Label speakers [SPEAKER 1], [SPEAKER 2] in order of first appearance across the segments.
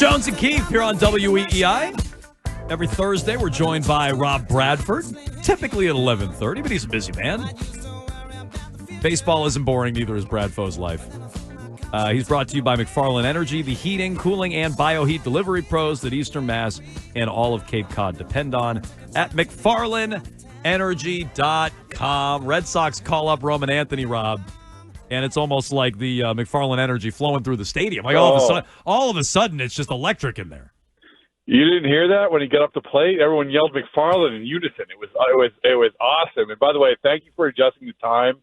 [SPEAKER 1] Jones and Keefe here on WEEI. Every Thursday, we're joined by Rob Bradford, typically at 11:30, but he's a busy man. Baseball isn't boring, neither is Bradfo's life. He's brought to you by McFarland Energy, the heating, cooling, and bioheat delivery pros that Eastern Mass and all of Cape Cod depend on at McFarlandEnergy.com. Red Sox call up Roman Anthony, Rob, and it's almost like the McFarland Energy flowing through the stadium. Like all of a sudden, it's just electric in there.
[SPEAKER 2] You didn't hear that when he got up the plate? Everyone yelled McFarland in unison. It was awesome. And by the way, thank you for adjusting the time.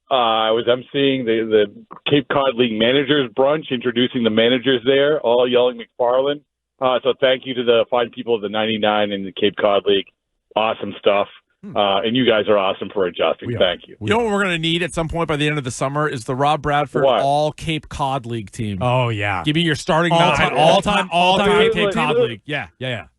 [SPEAKER 2] I was emceeing the Cape Cod League managers brunch, introducing the managers there, all yelling McFarland. So thank you to the fine people of the 99 and the Cape Cod League. Awesome stuff. And you guys are awesome for adjusting. Thank you.
[SPEAKER 3] You know what we're going to need at some point by the end of the summer is the Rob Bradford all Cape Cod League team.
[SPEAKER 1] Oh, yeah.
[SPEAKER 3] Give me your starting nine.
[SPEAKER 1] All-time
[SPEAKER 3] Cape Cod League. Yeah.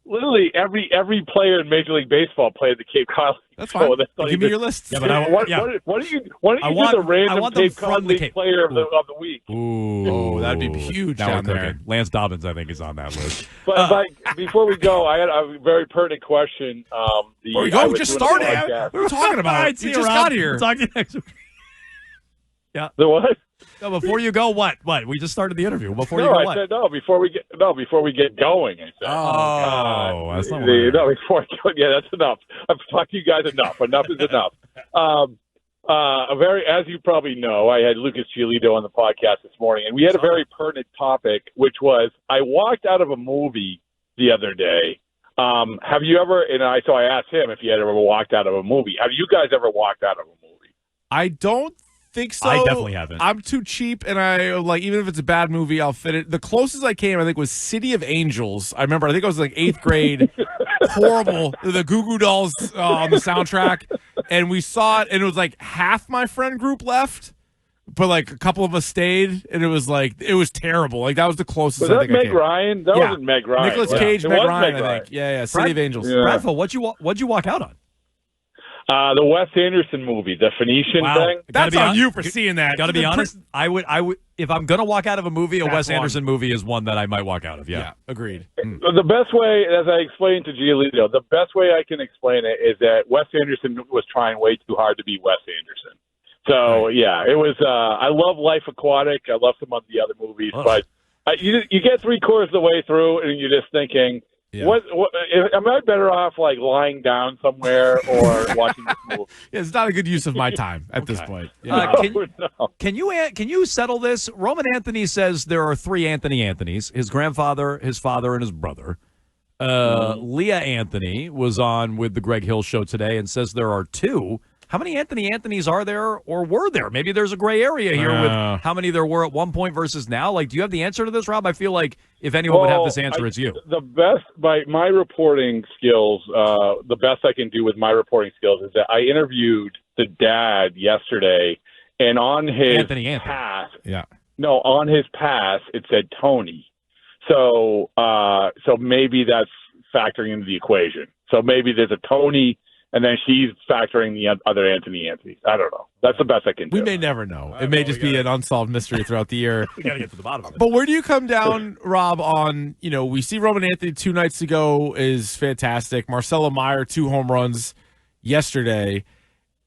[SPEAKER 2] Literally every player in Major League Baseball played the Cape Cod League.
[SPEAKER 3] That's fine. Give me your list.
[SPEAKER 2] Yeah, but why don't you do the random Cape Cod League player of the week?
[SPEAKER 3] Ooh, that'd be huge down there.
[SPEAKER 1] Lance Dobbins, I think, is on that list.
[SPEAKER 2] But before we go, I had a very pertinent question.
[SPEAKER 3] Before we go, we just started. We were talking about it. You just got here.
[SPEAKER 1] Talk to you next week. Yeah.
[SPEAKER 2] The what?
[SPEAKER 1] No, before you go, what? We just started the interview. Before you go,
[SPEAKER 2] I said before we get going. I said.
[SPEAKER 1] That's not
[SPEAKER 2] before. Yeah, that's enough. I've talked to you guys enough. Enough is enough. As you probably know, I had Lucas Giolito on the podcast this morning, and we had a very pertinent topic, which was I walked out of a movie the other day. Have you ever? So I asked him if he had ever walked out of a movie. Have you guys ever walked out of a movie?
[SPEAKER 3] I don't think so.
[SPEAKER 1] I definitely haven't.
[SPEAKER 3] I'm too cheap, and I even if it's a bad movie, I'll fit it. The closest I came, I think, was City of Angels. I think I was like 8th grade. Horrible. The Goo Goo Dolls on the soundtrack, and we saw it, and it was like half my friend group left, but like a couple of us stayed, and it was terrible. Like that was the closest.
[SPEAKER 2] Was that Meg Ryan? That wasn't Meg Ryan.
[SPEAKER 3] Nicolas Cage, Meg Ryan, I think. Yeah. City of Angels.
[SPEAKER 2] Yeah.
[SPEAKER 1] Bradford, what'd you walk out on?
[SPEAKER 2] The Wes Anderson movie, the Phoenician thing.
[SPEAKER 3] That's on you for seeing that.
[SPEAKER 1] Got to be honest. I would. If I'm gonna walk out of a movie, a Wes Anderson movie is one that I might walk out of. Yeah,
[SPEAKER 3] agreed.
[SPEAKER 2] The best way, as I explained to Giolito, the best way I can explain it is that Wes Anderson was trying way too hard to be Wes Anderson. So yeah, it was. I love Life Aquatic. I love some of the other movies, but you get 3/4 of the way through, and you're just thinking. Yeah. What am I better off like lying down somewhere or watching this movie?
[SPEAKER 3] It's not a good use of my time at this point.
[SPEAKER 1] Yeah. Can you settle this? Roman Anthony says there are 3 Anthonys: his grandfather, his father, and his brother. Leah Anthony was on with the Greg Hill Show today and says there are 2. How many Anthonys are there or were there? Maybe there's a gray area here with how many there were at one point versus now. Like, do you have the answer to this, Rob? I feel like if anyone would have this answer, it's you.
[SPEAKER 2] The best, by my reporting skills, the best I can do with my reporting skills is that I interviewed the dad yesterday, and on his pass, on his pass, it said Tony. So maybe that's factoring into the equation. So maybe there's a Tony. And then she's factoring the other Anthonys. I don't know. That's the best I can do.
[SPEAKER 3] We may never know. It may just be an unsolved mystery throughout the year.
[SPEAKER 1] We got to get to the bottom of it.
[SPEAKER 3] But where do you come down, Rob, on, we see Roman Anthony 2 nights ago is fantastic. Marcelo Mayer, 2 home runs yesterday.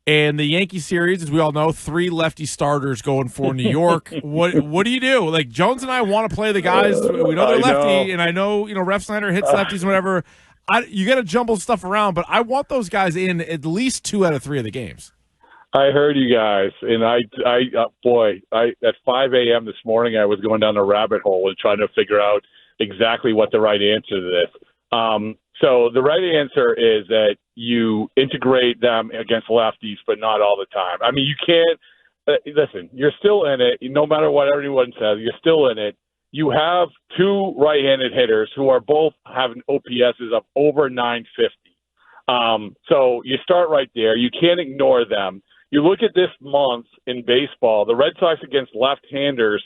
[SPEAKER 3] And the Yankee series, as we all know, 3 lefty starters going for New York. What do you do? Like, Jones and I want to play the guys. We know they're lefty, and I know, Ref Snyder hits lefties and whatever. You got to jumble stuff around, but I want those guys in at least 2 out of 3 of the games.
[SPEAKER 2] I heard you guys, and I at 5 a.m. this morning, I was going down a rabbit hole and trying to figure out exactly what the right answer to this. So the right answer is that you integrate them against lefties, but not all the time. I mean, you can't listen. You're still in it, no matter what everyone says. You're still in it. You have 2 right-handed hitters who are both having OPSs of over 950. So you start right there. You can't ignore them. You look at this month in baseball, the Red Sox against left-handers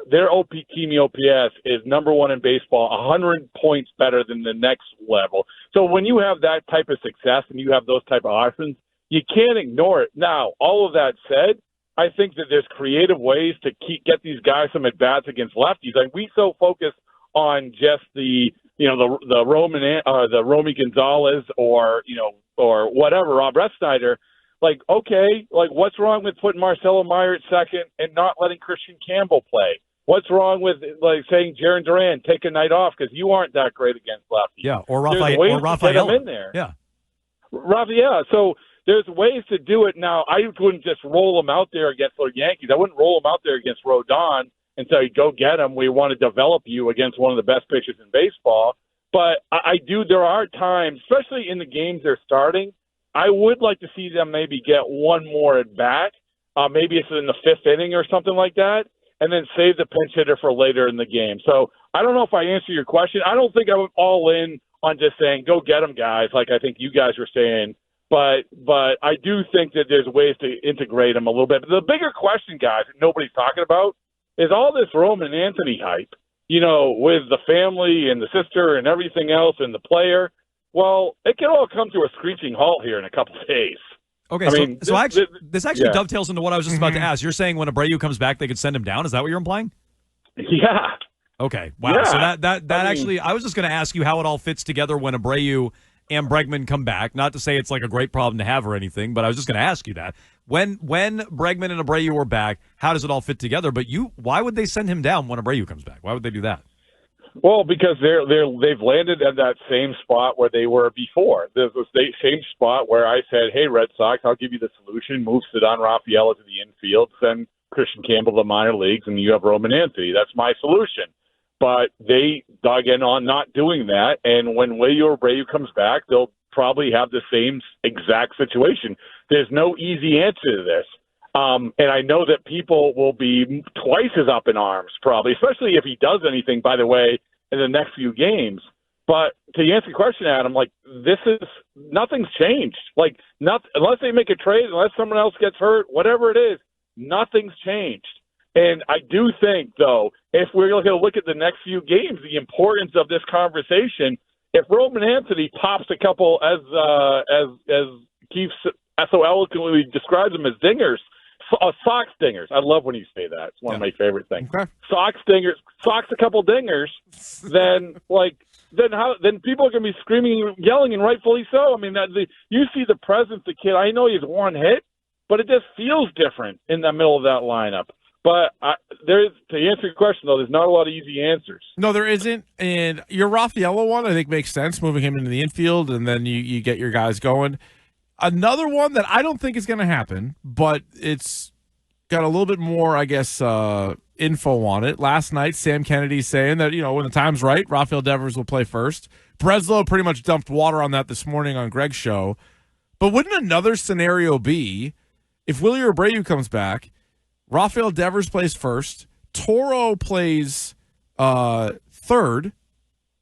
[SPEAKER 2] their team OPS is number 1 in baseball, 100 points better than the next level. So when you have that type of success and you have those type of options, you can't ignore it. Now, all of that said, I think that there's creative ways to get these guys some at-bats against lefties. Like, we so focus on just the Romy Gonzalez or whatever, Rob Snyder. Like, okay, like what's wrong with putting Marcelo Mayer at second and not letting Christian Campbell play? What's wrong with like saying Jaron Duran take a night off because you aren't that great against lefties?
[SPEAKER 1] Yeah, or Rafael
[SPEAKER 2] in there.
[SPEAKER 1] Yeah,
[SPEAKER 2] Rafael. So there's ways to do it. Now, I wouldn't just roll them out there against the Yankees. I wouldn't roll them out there against Rodon and say, go get him. We want to develop you against one of the best pitchers in baseball. But I do. There are times, especially in the games they're starting, I would like to see them maybe get one more at bat. Maybe it's in the fifth inning or something like that, and then save the pinch hitter for later in the game. So I don't know if I answer your question. I don't think I would all in on just saying, go get them, guys, like I think you guys were saying. But I do think that there's ways to integrate them a little bit. But the bigger question, guys, that nobody's talking about is all this Roman Anthony hype, with the family and the sister and everything else and the player. Well, it can all come to a screeching halt here in a couple of days.
[SPEAKER 1] Okay, this actually dovetails into what I was just about to ask. You're saying when Abreu comes back, they could send him down? Is that what you're implying?
[SPEAKER 2] Yeah.
[SPEAKER 1] Okay. Wow. Yeah. So that actually, I was just going to ask you how it all fits together when Abreu and Bregman come back. Not to say it's like a great problem to have or anything, but I was just going to ask you that. When Bregman and Abreu are back, how does it all fit together? But why would they send him down when Abreu comes back? Why would they do that?
[SPEAKER 2] Well, because they've landed at that same spot where they were before. There's the same spot where I said, hey, Red Sox, I'll give you the solution. Move Cedon Rafael to the infield, send Christian Campbell to the minor leagues, and you have Roman Anthony. That's my solution. But they dug in on not doing that, and when Abreu comes back, they'll probably have the same exact situation. There's no easy answer to this. And I know that people will be twice as up in arms, probably, especially if he does anything, by the way, in the next few games. But to answer your question, Adam, like, nothing's changed. Like, unless they make a trade, unless someone else gets hurt, whatever it is, nothing's changed. And I do think, though, if we're going to look at the next few games, the importance of this conversation, if Roman Anthony pops a couple, as Keefe so eloquently describes them as dingers, sock stingers. I love when you say that. It's one of my favorite things. Okay. Sock stingers, socks a couple dingers. Then people are going to be screaming and yelling, and rightfully so. I mean, you see the presence of the kid. I know he's one hit, but it just feels different in the middle of that lineup. But to answer your question, though, there's not a lot of easy answers.
[SPEAKER 3] No, there isn't. And your Raffaello one, I think, makes sense, moving him into the infield, and then you get your guys going. Another one that I don't think is going to happen, but it's got a little bit more, I guess, info on it. Last night, Sam Kennedy saying that, when the time's right, Rafael Devers will play first. Breslow pretty much dumped water on that this morning on Greg's show. But wouldn't another scenario be if Willie Abreu comes back, Rafael Devers plays first, Toro plays third,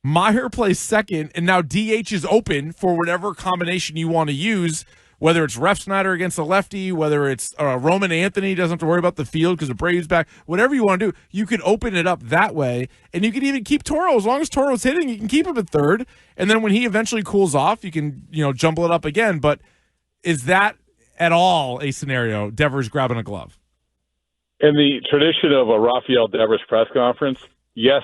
[SPEAKER 3] Mayer plays second, and now DH is open for whatever combination you want to use, whether it's Ref Snyder against a lefty, whether it's Roman Anthony doesn't have to worry about the field because Abreu's back, whatever you want to do, you can open it up that way, and you can even keep Toro. As long as Toro's hitting, you can keep him at third, and then when he eventually cools off, you can jumble it up again. But is that at all a scenario, Devers grabbing a glove?
[SPEAKER 2] In the tradition of a Rafael Devers press conference, yes,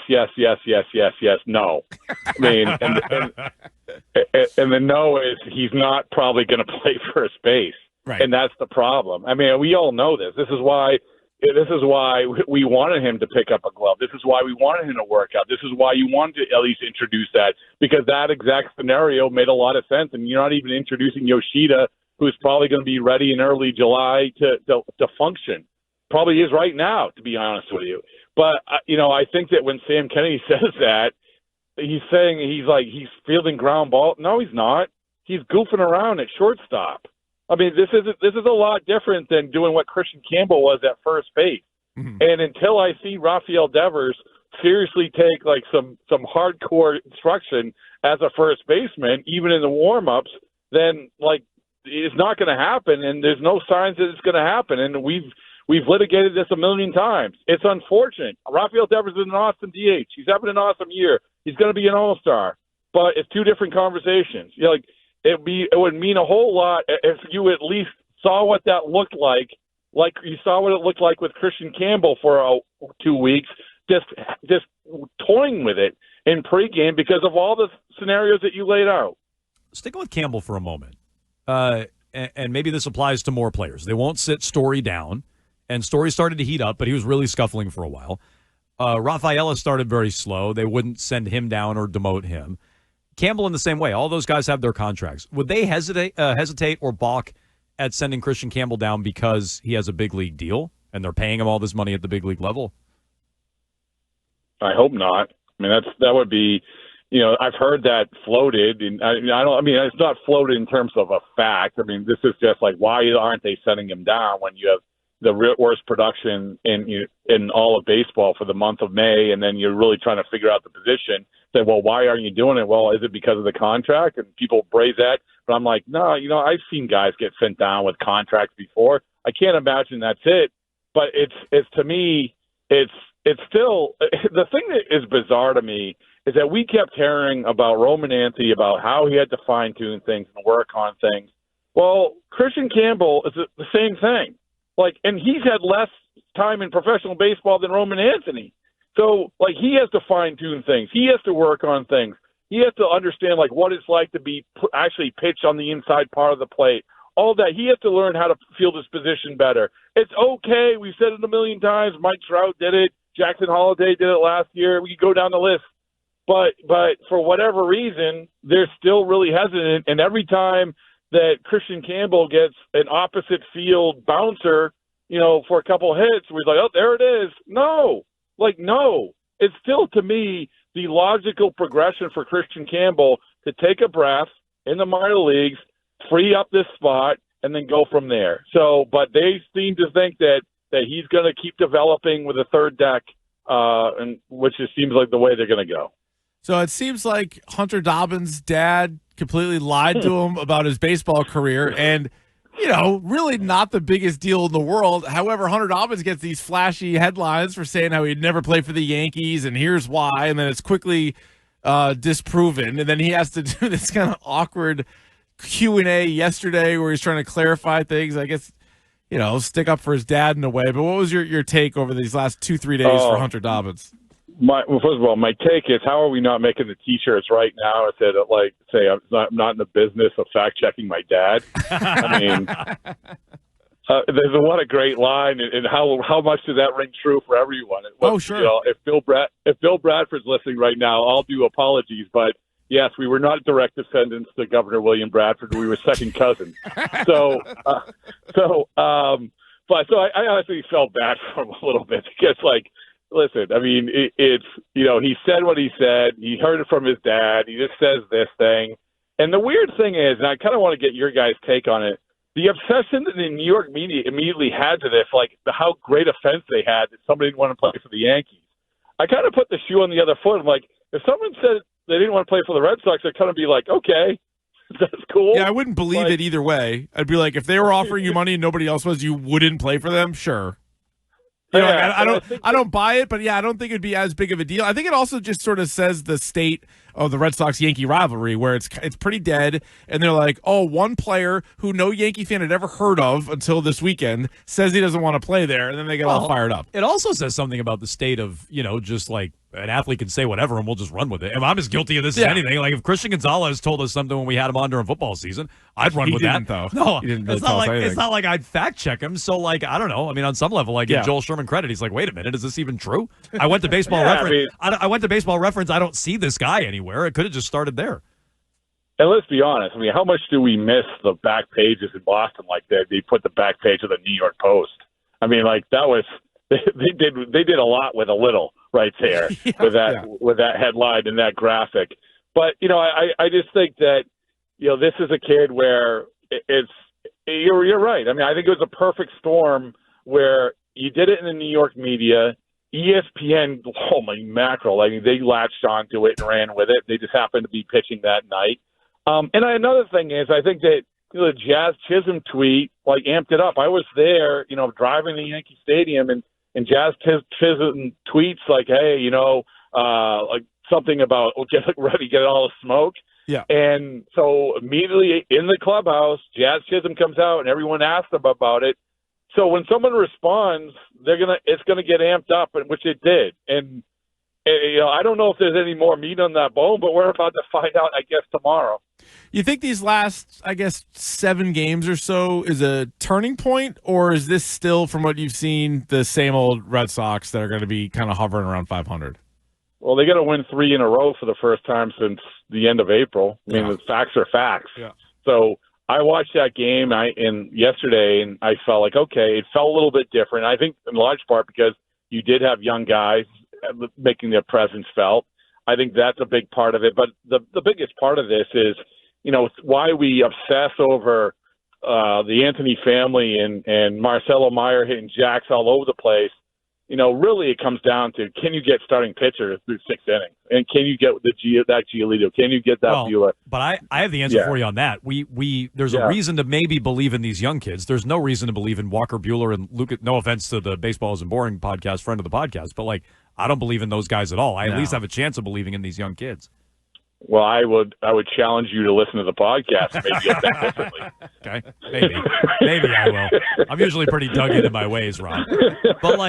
[SPEAKER 2] no. I mean, and the no is he's not probably going to play first base,
[SPEAKER 3] right?
[SPEAKER 2] And that's the problem. I mean, we all know this. This is why we wanted him to pick up a glove. This is why we wanted him to work out. This is why you wanted to at least introduce that, because that exact scenario made a lot of sense. And you're not even introducing Yoshida, who's probably going to be ready in early July to function. Probably is right now, to be honest with you. But, I think that when Sam Kennedy says that, he's saying he's fielding ground ball. No, he's not. He's goofing around at shortstop. I mean, this is a lot different than doing what Christian Campbell was at first base. Mm-hmm. And until I see Rafael Devers seriously take some hardcore instruction as a first baseman, even in the warm-ups, then it's not going to happen. And there's no signs that it's going to happen. And We've litigated this a million times. It's unfortunate. Rafael Devers is an awesome DH. He's having an awesome year. He's going to be an all-star. But it's two different conversations. It would mean a whole lot if you at least saw what that looked like you saw what it looked like with Christian Campbell for 2 weeks, just toying with it in pregame because of all the scenarios that you laid out.
[SPEAKER 1] Sticking with Campbell for a moment, and maybe this applies to more players. They won't sit Story down, and Story started to heat up, but he was really scuffling for a while. Rafael started very slow. They wouldn't send him down or demote him. Campbell in the same way. All those guys have their contracts. Would they hesitate or balk at sending Christian Campbell down because he has a big league deal and they're paying him all this money at the big league level?
[SPEAKER 2] I hope not. I mean, that would be, I've heard that floated, and it's not floated in terms of a fact. I mean, this is just like, why aren't they sending him down when you have the worst production in all of baseball for the month of May, and then you're really trying to figure out the position? Say, well, why aren't you doing it? Well, is it because of the contract? And people praise that, but I'm like, no, I've seen guys get sent down with contracts before. I can't imagine that's it. But it's to me, it's still the thing that is bizarre to me is that we kept hearing about Roman Anthony, about how he had to fine tune things and work on things. Well, Christian Campbell is the same thing. And he's had less time in professional baseball than Roman Anthony. So, he has to fine-tune things. He has to work on things. He has to understand, what it's like to be actually pitched on the inside part of the plate. All that. He has to learn how to field his position better. It's okay. We've said it a million times. Mike Trout did it. Jackson Holliday did it last year. We could go down the list. But for whatever reason, they're still really hesitant. And every time that Christian Campbell gets an opposite field bouncer, for a couple hits, we're like, oh, there it is. No. No. It's still, to me, the logical progression for Christian Campbell to take a breath in the minor leagues, free up this spot, and then go from there. So, but they seem to think that he's going to keep developing with a third deck, and which just seems like the way they're going to go.
[SPEAKER 3] So it seems like Hunter Dobbins' dad completely lied to him about his baseball career, and really not the biggest deal in the world. However, Hunter Dobbins gets these flashy headlines for saying how he'd never play for the Yankees, and here's why, and then it's quickly disproven, and then he has to do this kind of awkward Q&A yesterday where he's trying to clarify things. I guess, stick up for his dad in a way. But what was your take over these last 2-3 days for Hunter Dobbins?
[SPEAKER 2] First of all, my take is, how are we not making the T-shirts right now that say I'm not in the business of fact checking my dad? I mean, there's what a great line, and how much does that ring true for everyone?
[SPEAKER 3] Sure.
[SPEAKER 2] If Bill Bradford's listening right now, I'll do apologies, but yes, we were not direct descendants to Governor William Bradford. We were second cousins. So I honestly felt bad for him a little bit because, listen, I mean, it's he said what he said. He heard it from his dad. He just says this thing. And the weird thing is, and I kind of want to get your guys' take on it, the obsession that the New York media immediately had to this, how great offense they had that somebody didn't want to play for the Yankees. I kind of put the shoe on the other foot. I'm like, if someone said they didn't want to play for the Red Sox, I'd kind of be like, okay, that's cool.
[SPEAKER 3] Yeah, I wouldn't believe it either way. I'd be like, if they were offering you money and nobody else was, you wouldn't play for them? Sure. I don't buy it, but I don't think it'd be as big of a deal. I think it also just sort of says the state of the Red Sox-Yankee rivalry, where it's pretty dead, and they're like, oh, one player who no Yankee fan had ever heard of until this weekend says he doesn't want to play there, and then they get all fired up.
[SPEAKER 1] It also says something about the state of, just an athlete can say whatever and we'll just run with it. And I'm as guilty of this as anything. If Christian Gonzalez told us something when we had him on during football season, I'd run with that.
[SPEAKER 3] Though.
[SPEAKER 1] No,
[SPEAKER 3] he didn't really
[SPEAKER 1] it's not like I'd fact check him. So I don't know. I mean, on some level, I give Joel Sherman credit. He's like, wait a minute, is this even true? I went to Baseball Reference. I went to Baseball Reference. I don't see this guy anywhere. It could have just started there.
[SPEAKER 2] And let's be honest. I mean, how much do we miss the back pages in Boston like that? They put the back page of the New York Post. I mean, that was they did a lot with a little right there with that headline and that graphic. But I just think that this is a kid where you're right. I mean, I think it was a perfect storm where you did it in the New York media. ESPN, oh my mackerel! I mean, they latched onto it and ran with it. They just happened to be pitching that night. Another thing is, I think that the Jazz Chisholm tweet amped it up. I was there, driving to Yankee Stadium, and Jazz Chisholm tweets hey, something about get ready, get all the smoke.
[SPEAKER 3] Yeah.
[SPEAKER 2] And so immediately in the clubhouse, Jazz Chisholm comes out, and everyone asked him about it. So when someone responds, it's gonna get amped up, and which it did. And I don't know if there's any more meat on that bone, but we're about to find out, I guess, tomorrow.
[SPEAKER 3] You think these last, I guess, 7 games or so is a turning point, or is this still, from what you've seen, the same old Red Sox that are going to be kind of hovering around 500?
[SPEAKER 2] Well, they got to win 3 in a row for the first time since the end of April. I mean, the facts are facts.
[SPEAKER 3] Yeah.
[SPEAKER 2] So I watched that game yesterday, and I felt like, okay, it felt a little bit different. I think in large part because you did have young guys making their presence felt. I think that's a big part of it. But the biggest part of this is, why we obsess over the Anthony family and Marcelo Mayer hitting jacks all over the place. Really it comes down to, can you get starting pitcher through 6 innings? And can you get that Giolito? Can you get that Bueller?
[SPEAKER 1] But I have the answer for you on that. There's a reason to maybe believe in these young kids. There's no reason to believe in Walker Bueller and Luka. No offense to the Baseball Isn't Boring podcast, friend of the podcast, but I don't believe in those guys at all. I at least have a chance of believing in these young kids.
[SPEAKER 2] Well, I would challenge you to listen to the podcast and maybe get that differently.
[SPEAKER 1] Okay, maybe I will. I'm usually pretty dug in my ways, Rob. But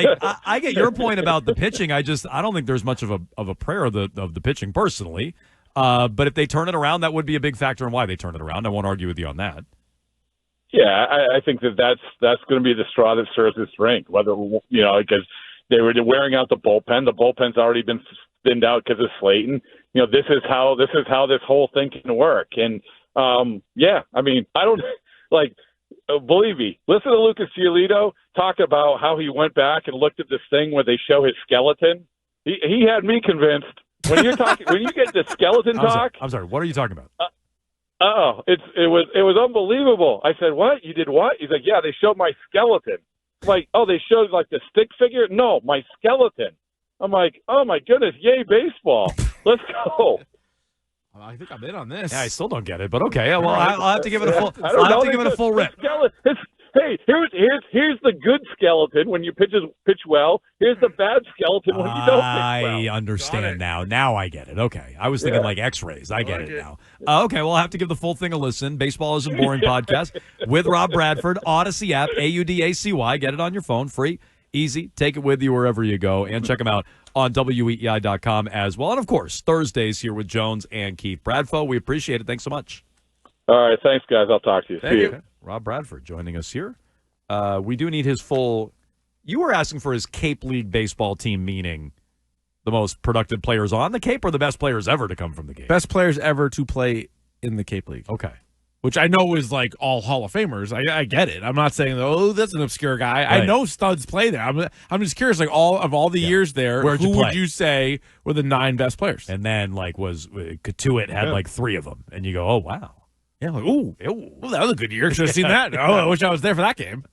[SPEAKER 1] I get your point about the pitching. I don't think there's much of a prayer of the pitching personally. But if they turn it around, that would be a big factor in why they turn it around. I won't argue with you on that.
[SPEAKER 2] Yeah, I think that's going to be the straw that stirs the drink. Whether because they were wearing out the bullpen. The bullpen's already been thinned out because of Slayton. This is how this whole thing can work. And I mean, I don't believe me. Listen to Lucas Giolito talk about how he went back and looked at this thing where they show his skeleton. He had me convinced. When you're talking, when you get the skeleton talk.
[SPEAKER 1] I'm sorry. What are you talking about?
[SPEAKER 2] It was unbelievable. I said, "What? You did what?" He's like, "Yeah, they showed my skeleton." Like, oh, they showed the stick figure? No, my skeleton. I'm like, oh my goodness, yay baseball. Let's go.
[SPEAKER 3] I think I'm in on this.
[SPEAKER 1] Yeah, I still don't get it, but okay. Well, I'll have to give it a full. I'll have to give it a full rip.
[SPEAKER 2] Hey, here's the good skeleton when you pitch well. Here's the bad skeleton when you don't pitch well.
[SPEAKER 1] I understand now. Now I get it. Okay, I was thinking X-rays. I get it now. Okay, well, I'll have to give the full thing a listen. Baseball Isn't Boring podcast with Rob Bradford, Odyssey app, AUDACY. Get it on your phone, free, easy. Take it with you wherever you go, and check them out on weei.com as well. And of course, Thursdays here with Jones and Keefe. Bradfo, we appreciate it. Thanks so much.
[SPEAKER 2] All right, thanks, guys. I'll talk to you.
[SPEAKER 1] See you. Rob Bradford joining us here. We do need his full. You were asking for his Cape League baseball team, meaning the most productive players on the Cape or the best players ever to come from the Cape?
[SPEAKER 3] Best players ever to play in the Cape League.
[SPEAKER 1] Okay.
[SPEAKER 3] Which I know is all Hall of Famers. I get it. I'm not saying, that's an obscure guy. Right. I know studs play there. I'm just curious, all the years there, who would you say were the 9 best players?
[SPEAKER 1] And then, was Katuit had 3 of them. And you go, oh, wow.
[SPEAKER 3] Yeah, that was a good year. Should have seen that. Oh, I wish I was there for that game.